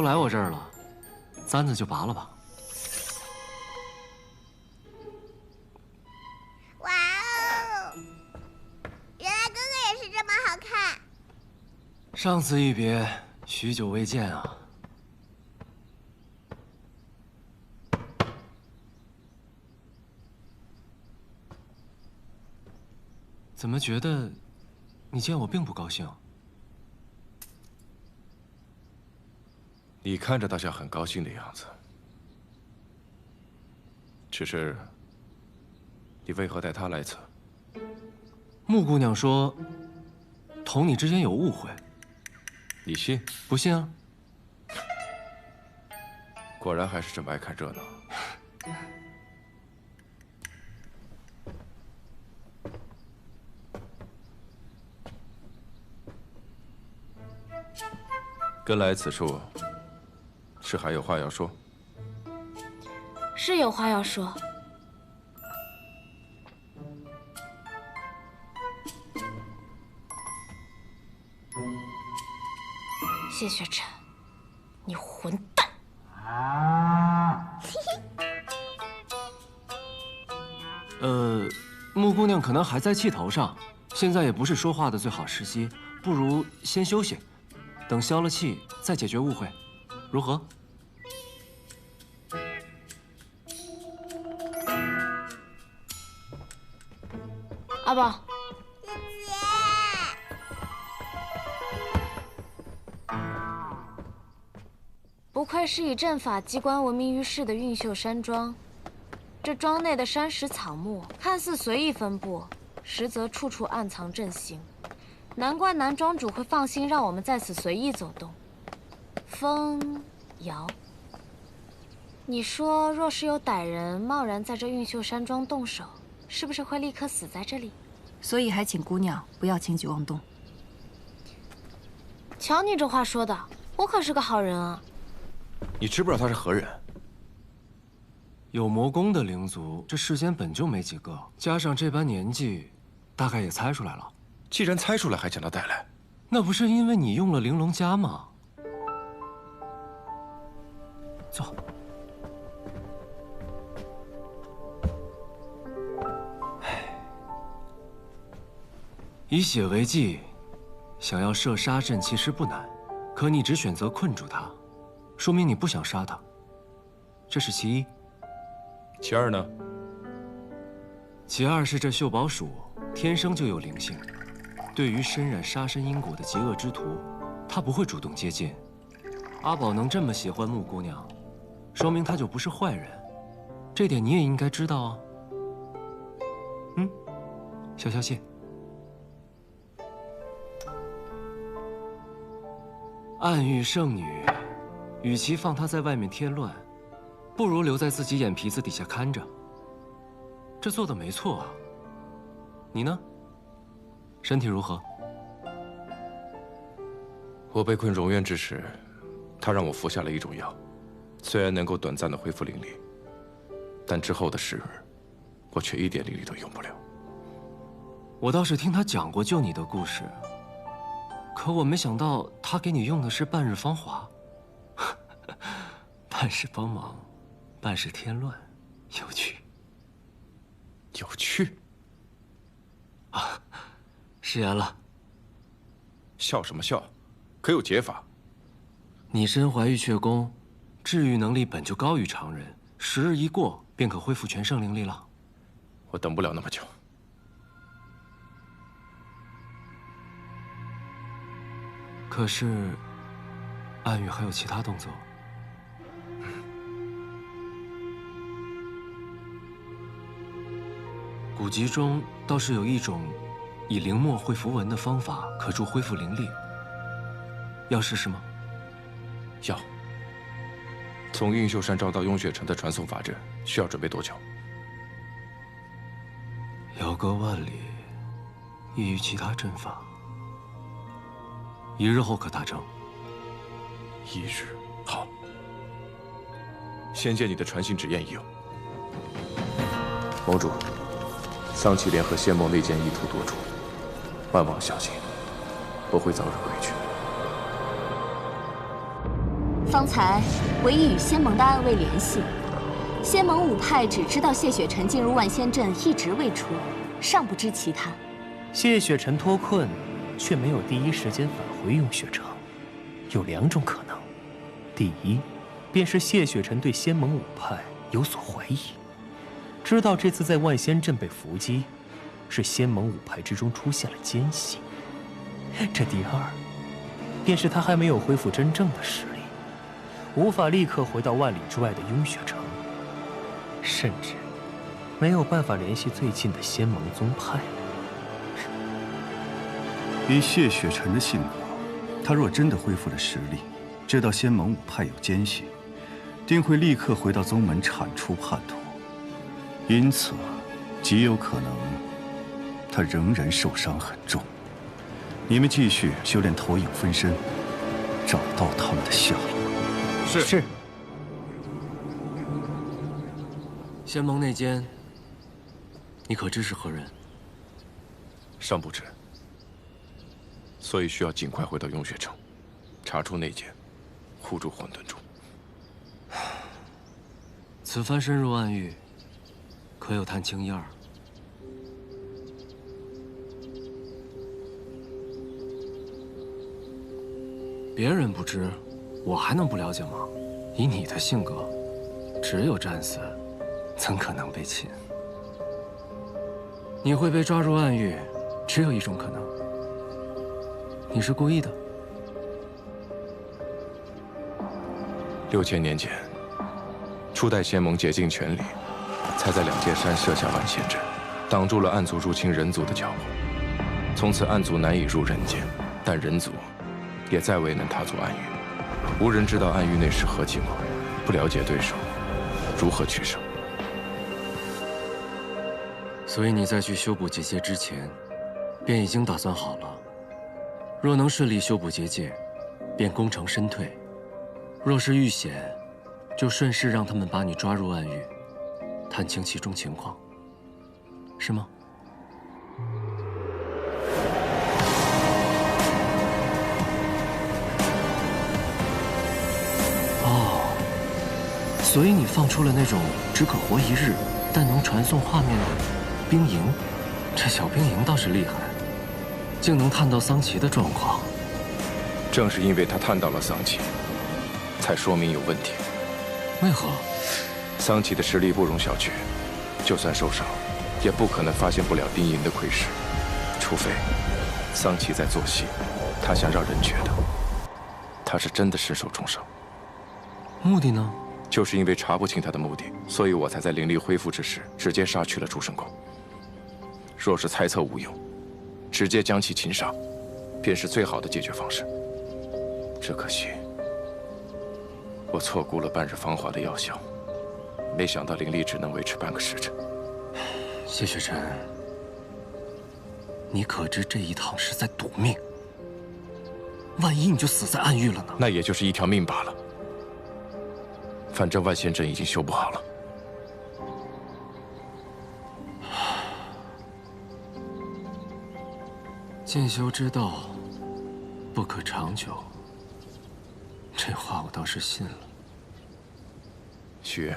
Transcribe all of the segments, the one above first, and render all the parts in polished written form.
来我这儿了，簪子就拔了吧。哇哦！原来哥哥也是这么好看。上次一别，许久未见啊。怎么觉得你见我并不高兴？你看着倒像很高兴的样子，只是你为何带她来此？穆姑娘说，同你之间有误会。你信？不信啊？果然还是这么爱看热闹。跟来此处，是还有话要说？是有话要说。谢雪晨，你混蛋！穆姑娘可能还在气头上，现在也不是说话的最好时机，不如先休息，等消了气再解决误会，如何？阿宝，不愧是以阵法机关闻名于世的运秀山庄。这庄内的山石草木看似随意分布，实则处处暗藏阵型。难怪南庄主会放心让我们在此随意走动。风瑶，你说若是有歹人贸然在这运秀山庄动手，是不是会立刻死在这里？所以还请姑娘不要轻举妄动。瞧你这话说的，我可是个好人啊！你知不知道他是何人？有魔功的灵族，这世间本就没几个，加上这般年纪，大概也猜出来了。既然猜出来，还将他带来，那不是因为你用了玲珑枷吗？坐。以血为祭，想要设杀阵其实不难，可你只选择困住他，说明你不想杀他，这是其一。其二呢？其二是这秀宝鼠天生就有灵性，对于身染杀身因果的极恶之徒，他不会主动接近。阿宝能这么喜欢穆姑娘，说明他就不是坏人，这点你也应该知道啊。消消气。暗域圣女，与其放她在外面添乱，不如留在自己眼皮子底下看着。这做的没错啊。你呢？身体如何？我被困荣渊之时，他让我服下了一种药，虽然能够短暂的恢复灵力，但之后的时日，我却一点灵力都用不了。我倒是听他讲过救你的故事，可我没想到他给你用的是半日芳华。半是帮忙，半是添乱，有趣。有趣？啊，食言了。笑什么笑？可有解法？你身怀玉阙功，治愈能力本就高于常人，10日一过便可恢复全盛灵力了。我等不了那么久。可是，暗域还有其他动作。古籍中倒是有一种以灵墨绘符文的方法，可助恢复灵力。要试试吗？要。从运秀山庄到雍雪城的传送法阵需要准备多久？遥隔万里，异于其他阵法，1日后可达成。1日，好。先见你的传信旨宴已有。盟主，桑启莲和仙梦内奸意图夺主，万望小心，我会早日回去。方才我已与仙盟的暗卫联系，仙盟五派只知道谢雪晨进入万仙阵一直未出，尚不知其他。谢雪晨脱困，却没有第一时间返回雍雪城，有2种可能：第一，便是谢雪晨对仙盟五派有所怀疑，知道这次在万仙阵被伏击，是仙盟五派之中出现了奸细；这第二，便是他还没有恢复真正的实力，无法立刻回到万里之外的雍雪城，甚至没有办法联系最近的仙盟宗派。以谢雪晨的性格，他若真的恢复了实力，知道仙盟五派有奸细，定会立刻回到宗门铲除叛徒。因此，极有可能他仍然受伤很重。你们继续修炼投影分身，找到他们的下落。是。仙盟内奸，你可知是何人？尚不知，所以需要尽快回到雍雪城，查出内奸，护住混沌珠。此番深入暗域，可有探清一二？别人不知，我还能不了解吗？以你的性格，只有战死，怎可能被擒？你会被抓入暗域，只有一种可能，你是故意的。 6000年前，初代仙盟竭尽全力，才在两界山设下万仙阵，挡住了暗族入侵人族的脚步。从此，暗族难以入人间，但人族也再未能踏足暗域。无人知道暗域内是何情况，不了解对手，如何取胜？所以你在去修补结界之前，便已经打算好了。若能顺利修补结界，便功成身退。 若是遇险，就顺势让他们把你抓入暗域，探清其中情况，是吗？哦，所以你放出了那种只可活1日，但能传送画面的冰莹，这小冰莹倒是厉害，竟能探到桑奇的状况。正是因为他探到了桑奇。 才说明有问题。为何？桑奇的实力不容小觑，就算受伤，也不可能发现不了冰莹的窥视，除非桑奇在做戏，他想让人觉得他是真的身受重伤。目的呢？就是因为查不清他的目的，所以我才在灵力恢复之时直接杀去了诸神宫。若是猜测无用，直接将其擒杀，便是最好的解决方式。只可惜。 我错估了半日芳华的药效，没想到灵力只能维持半个时辰。谢雪晨，你可知这一趟是在赌命？万一你就死在暗域了呢？那也就是一条命罢了。反正万仙阵已经修不好了。渐修之道，不可长久。 这话我倒是信了。许月，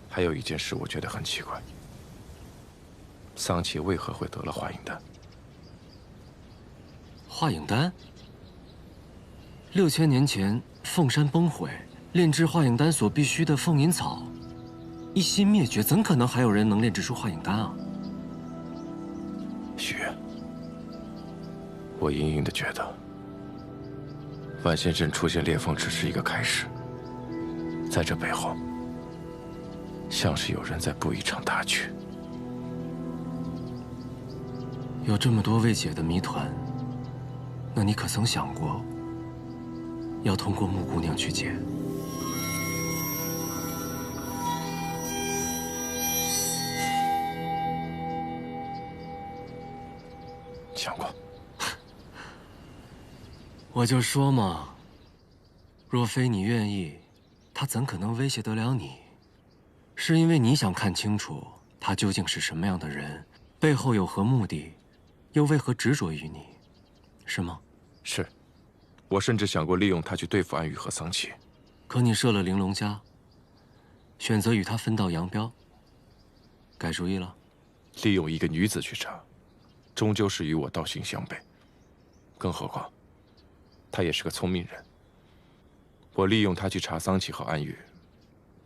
还有一件事，我觉得很奇怪：桑奇为何会得了化影丹？化影丹？6000年前，凤山崩毁，炼制化影丹所必须的凤银草，一心灭绝，怎可能还有人能炼制出化影丹啊？许月，我隐隐的觉得。 万仙阵出现裂缝只是一个开始，在这背后，像是有人在布一场大局。有这么多未解的谜团，那你可曾想过，要通过木姑娘去解？想过。 我就说嘛，若非你愿意，他怎可能威胁得了你？是因为你想看清楚他究竟是什么样的人，背后有何目的，又为何执着于你，是吗？是，我甚至想过利用他去对付安玉和桑启。可你设了玲珑家，选择与他分道扬镳，改主意了？利用一个女子去查，终究是与我道行相悖。更何况，他也是个聪明人。我利用他去查桑启和安玉，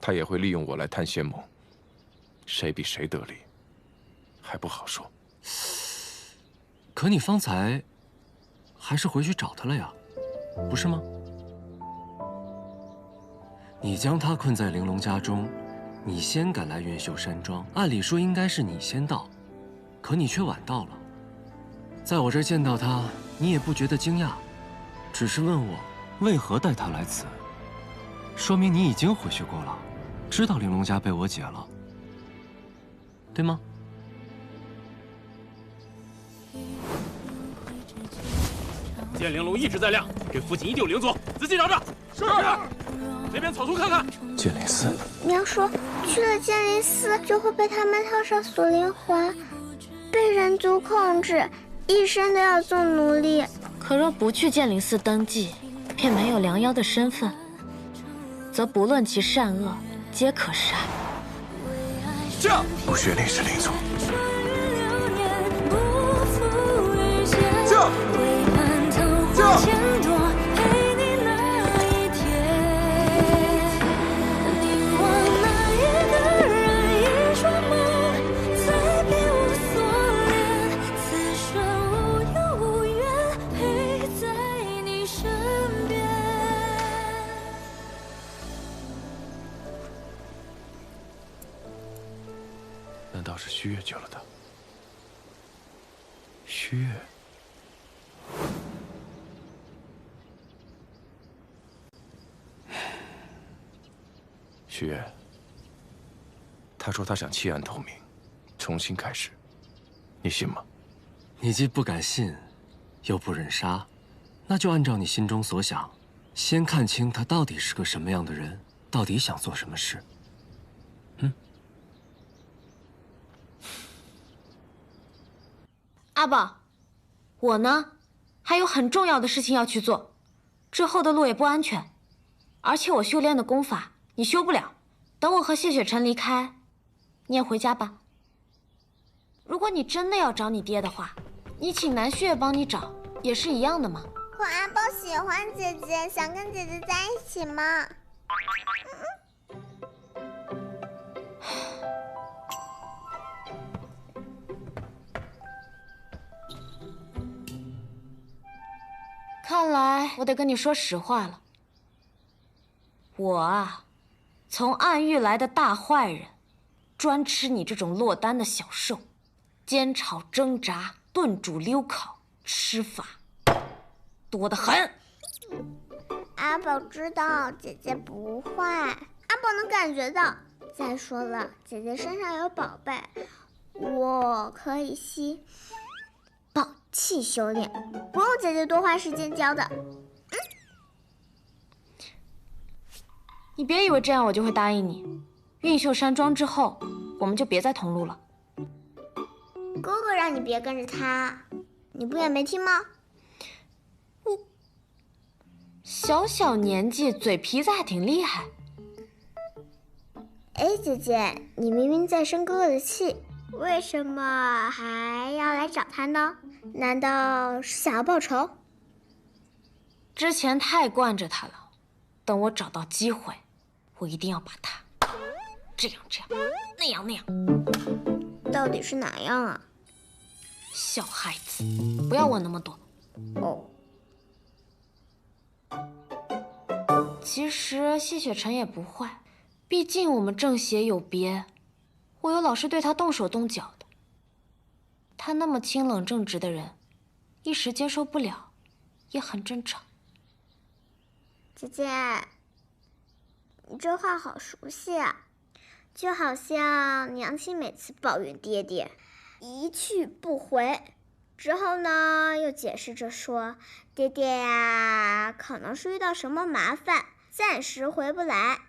他也会利用我来探仙盟。谁比谁得利，还不好说。可你方才还是回去找他了呀，不是吗？你将他困在玲珑家中，你先赶来云秀山庄，按理说应该是你先到，可你却晚到了。在我这儿见到他，你也不觉得惊讶，只是问我为何带他来此，说明你已经回去过了，知道玲珑家被我解了，对吗？剑灵炉一直在亮，这附近一定有灵族，仔细找找。是。那边草丛看看。剑灵寺。娘说，去了剑灵寺就会被他们套上锁灵环，被人族控制，一生都要做奴隶。可若不去剑灵寺登记，便没有良妖的身份，则不论其善恶，皆可杀。不学历是灵族。难道是虚月救了他？虚月。虚月，他说他想弃暗投明，重新开始，你信吗？你既不敢信，又不忍杀，那就按照你心中所想，先看清他到底是个什么样的人，到底想做什么事。阿宝，我呢，还有很重要的事情要去做，之后的路也不安全，而且我修炼的功法你修不了。等我和谢雪晨离开，你也回家吧。如果你真的要找你爹的话，你请南旭帮你找，也是一样的嘛。可阿宝喜欢姐姐，想跟姐姐在一起嘛。看来我得跟你说实话了。我啊，从暗域来的大坏人，专吃你这种落单的小兽，煎炒蒸炸炖煮溜烤，吃法多得很。阿宝知道姐姐不坏，阿宝能感觉到。再说了，姐姐身上有宝贝，我可以吸宝气修炼，不用姐姐多花时间教的。你别以为这样我就会答应你。运秀山庄之后，我们就别再同路了。哥哥让你别跟着他，你不也没听吗？小小年纪，嘴皮子还挺厉害。哎，姐姐，你明明在生哥哥的气，为什么还要来找他呢？难道是想要报仇？之前太惯着他了，等我找到机会，我一定要把他这样那样那样。到底是哪样啊？小孩子，不要问那么多。哦。其实谢雪晨也不坏，毕竟我们正邪有别，我有老是对他动手动脚的。他那么清冷正直的人，一时接受不了，也很正常。姐姐，你这话好熟悉啊，就好像娘亲每次抱怨爹爹一去不回，之后呢又解释着说爹爹呀可能是遇到什么麻烦，暂时回不来。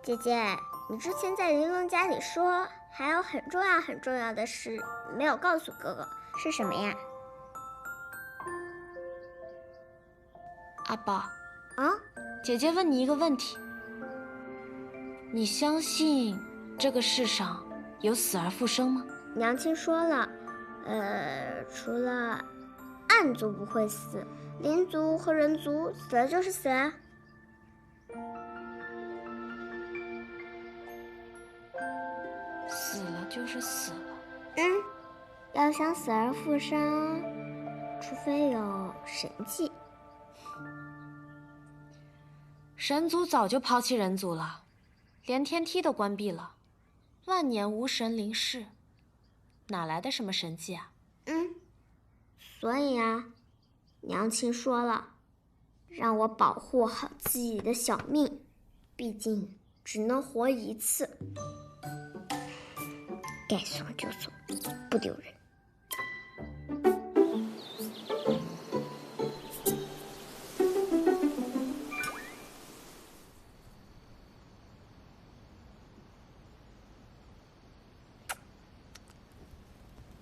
姐姐，你之前在玲珑家里说还有很重要的事没有告诉哥哥，是什么呀？阿宝，啊，姐姐问你一个问题：你相信这个世上有死而复生吗？娘亲说了，除了暗族不会死，灵族和人族死了就是死了。死了就是死了。要想死而复生，除非有神迹。神族早就抛弃人族了，连天梯都关闭了，万年无神灵视，哪来的什么神迹啊？所以啊，娘亲说了，让我保护好自己的小命，毕竟只能活一次，该送就送，不丢人。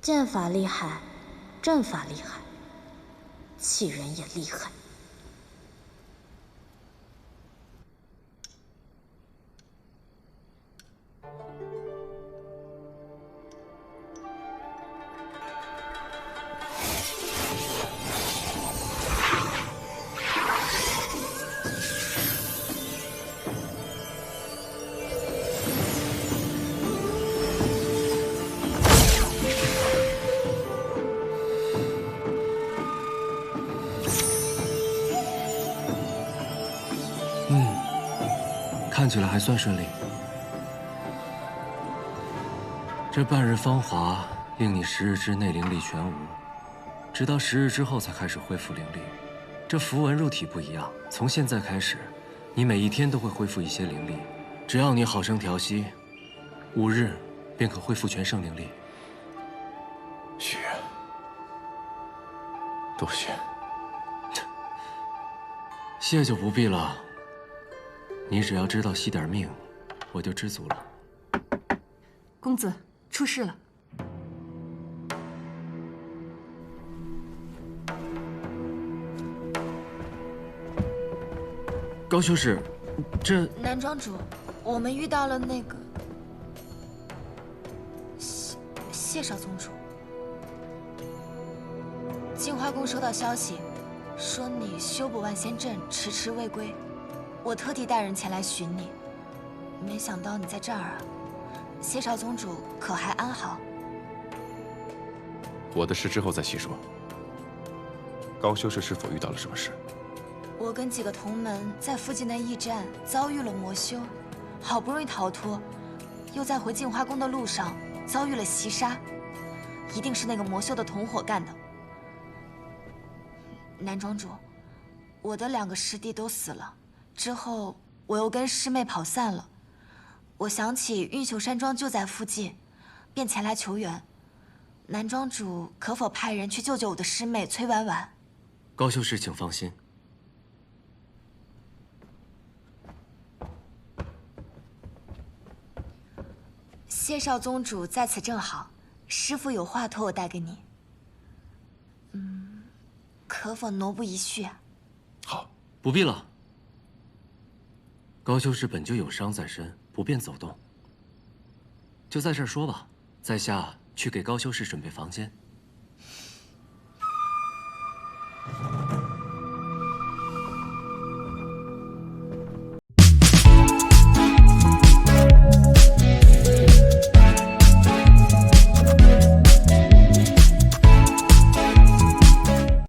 剑法厉害，阵法厉害，气人也厉害。看起来还算顺利。这半日芳华令你10日之内灵力全无，直到10日之后才开始恢复灵力。这符文入体不一样，从现在开始，你每一天都会恢复一些灵力。只要你好生调息，5日便可恢复全盛灵力。谢，多谢。谢就不必了。你只要知道惜点命，我就知足了。公子，出事了。高修士，这……南庄主，我们遇到了那个谢少宗主。净化宫收到消息，说你修补万仙阵迟迟未归。我特地带人前来寻你，没想到你在这儿啊！谢少宗主可还安好？我的事之后再细说。高修士是否遇到了什么事？我跟几个同门在附近的驿站遭遇了魔修，好不容易逃脱，又在回净化宫的路上遭遇了袭杀，一定是那个魔修的同伙干的。南庄主，我的2个师弟都死了。之后，我又跟师妹跑散了。我想起运秀山庄就在附近，便前来求援。南庄主可否派人去救救我的师妹崔婉婉？高修士，请放心。谢少宗主在此正好，师父有话托我带给你。可否挪步一叙啊？好，不必了。高修士本就有伤在身，不便走动，就在这儿说吧。在下去给高修士准备房间。